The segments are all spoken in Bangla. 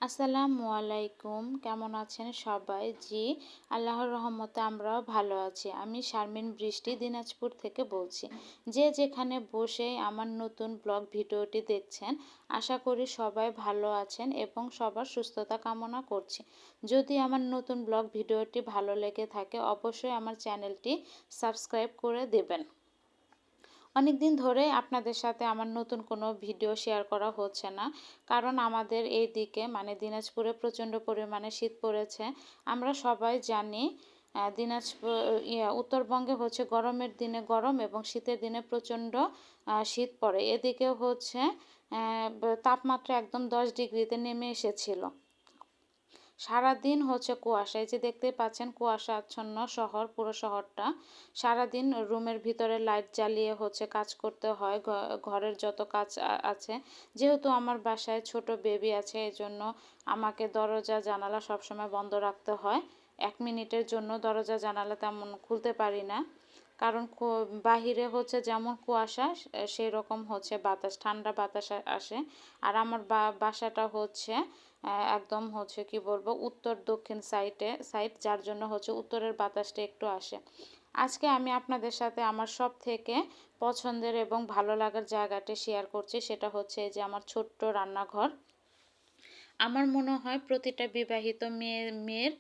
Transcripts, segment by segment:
আসসালামু আলাইকুম, কেমন আছেন সবাই? জি, আল্লাহর রহমতে আমরাও ভালো আছি। আমি শারমিন বৃষ্টি দিনাজপুর থেকে বলছি। যে যেখানে বসে আমার নতুন ব্লগ ভিডিওটি দেখছেন, আশা করি সবাই ভালো আছেন এবং সবার সুস্থতা কামনা করছি। যদি আমার নতুন ব্লগ ভিডিওটি ভালো লেগে থাকে, অবশ্যই আমার চ্যানেলটি সাবস্ক্রাইব করে দেবেন। অনেক দিন ধরে আপনাদের সাথে আমার নতুন কোনো ভিডিও শেয়ার করা হচ্ছে না, কারণ আমাদের এই দিকে মানে দিনাজপুরে প্রচণ্ড পরিমাণে শীত পড়েছে। আমরা সবাই জানি দিনাজপুর উত্তরবঙ্গে হচ্ছে গরমের দিনে গরম এবং শীতের দিনে প্রচণ্ড শীত পড়ে। এদিকেও হচ্ছে তাপমাত্রা একদম 10 ডিগ্রিতে নেমে এসেছিল। সারাদিন হচ্ছে কুয়াশা, এই যে দেখতেই পাচ্ছেন কুয়াশা আচ্ছন্ন শহর, পুরো শহরটা। সারাদিন রুমের ভিতরে লাইট জ্বালিয়ে হচ্ছে কাজ করতে হয়, ঘরের যত কাজ আছে। যেহেতু আমার বাসায় ছোট বেবি আছে, এই জন্য আমাকে দরজা জানালা সবসময় বন্ধ রাখতে হয়। 1 মিনিটের জন্য দরজা জানালা তেমন খুলতে পারি না, কারণ বাহিরে হচ্ছে যেমন কুয়াশা সেই রকম হচ্ছে বাতাস, ঠান্ডা বাতাস আসে। আর আমার বাসাটা হচ্ছে একদম হচ্ছে কি বলবো উত্তর দক্ষিণ সাইড, যার জন্য হচ্ছে উত্তরের বাতাসটা একটু আসে। আজকে আমি আপনাদের সাথে আমার সব থেকে পছন্দের এবং ভালো লাগার জায়গাটি শেয়ার করছি, সেটা হচ্ছে এই যে আমার ছোট্ট রান্নাঘর। আমার মনে হয় প্রতিটা বিবাহিত মেয়ের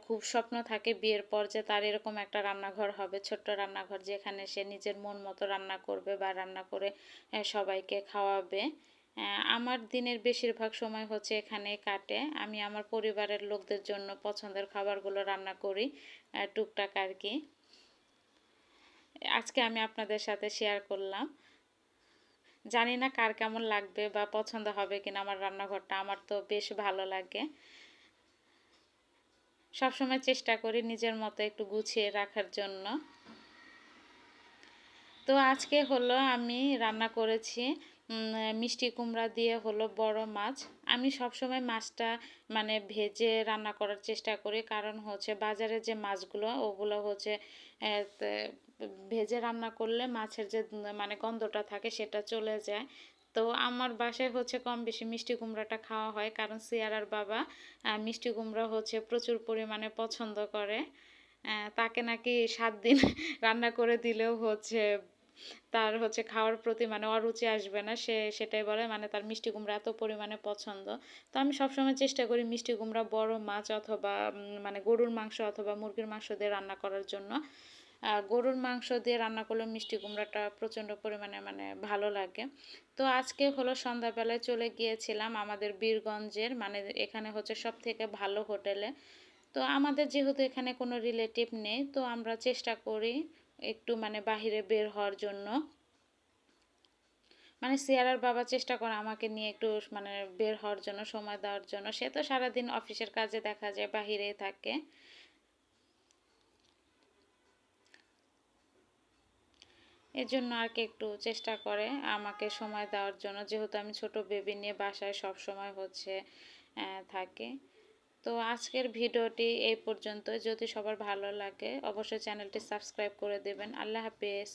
খুব স্বপ্ন থাকে বিয়ের পর যে তার এরকম একটা রান্নাঘর হবে, ছোট্ট রান্নাঘর, যেখানে সে নিজের মন মতো রান্না করবে বা রান্না করে সবাইকে খাওয়াবে। আমার দিনের বেশিরভাগ সময় হচ্ছে এখানে কাটে। আমি আমার পরিবারের লোকদের জন্য পছন্দের খাবারগুলো রান্না করি টুকটাক আর কি। আজকে আমি আপনাদের সাথে শেয়ার করলাম। জানি না কার কেমন লাগবে বা পছন্দ হবে কিনা আমার রান্নাঘরটা। আমার তো বেশ ভালো লাগে। সবসময় চেষ্টা করি নিজের মতো একটু গুছিয়ে রাখার জন্য। তো আজকে হলো আমি রান্না করেছি মিষ্টি কুমড়া দিয়ে হলো বড় মাছ। আমি সবসময় মাছটা মানে ভেজে রান্না করার চেষ্টা করি, কারণ হচ্ছে বাজারে যে মাছগুলো ওগুলো হচ্ছে ভেজে রান্না করলে মাছের যে মানে গন্ধটা থাকে সেটা চলে যায়। তো আমার বাসায় হচ্ছে কম বেশি মিষ্টি কুমড়াটা খাওয়া হয়, কারণ সিয়ারার বাবা মিষ্টি কুমড়া হচ্ছে প্রচুর পরিমাণে পছন্দ করে। তাকে নাকি 7 দিন রান্না করে দিলেও হচ্ছে তার হচ্ছে খাওয়ার প্রতি মানে অরুচি আসবে না, সে সেটাই বলে, মানে তার মিষ্টি কুমড়া এত পরিমাণে পছন্দ। তো আমি সবসময় চেষ্টা করি মিষ্টি কুমড়া বড় মাছ অথবা মানে গরুর মাংস অথবা মুরগির মাংস দিয়ে রান্না করার জন্য। গরুর মাংস দিয়ে রান্না করলে মিষ্টি কুমড়াটা প্রচণ্ড পরিমাণে মানে ভালো লাগে। তো আজকে হলো সন্ধ্যাবেলায় চলে গিয়েছিলাম আমাদের বীরগঞ্জের মানে এখানে হচ্ছে সব থেকে ভালো হোটেলে। তো আমাদের যেহেতু এখানে কোনো রিলেটিভ নেই, তো আমরা চেষ্টা করি একটু মানে বাহিরে বের হওয়ার জন্য। মানে সিয়ারার বাবা চেষ্টা করে আমাকে নিয়ে একটু মানে বের হওয়ার জন্য, সময় দেওয়ার জন্য। সে তো সারাদিন অফিসের কাজে দেখা যায় বাহিরেই থাকে। এজন্য আর কি একটু চেষ্টা করে আমাকে সময় দেওয়ার জন্য, যেহেতু আমি ছোট বেবি নিয়ে বাসায় সব সময় হচ্ছে থাকি। তো আজকের ভিডিওটি এই পর্যন্ত। যদি সবার ভালো লাগে অবশ্যই চ্যানেলটি সাবস্ক্রাইব করে দেবেন। আল্লাহ হাফেজ।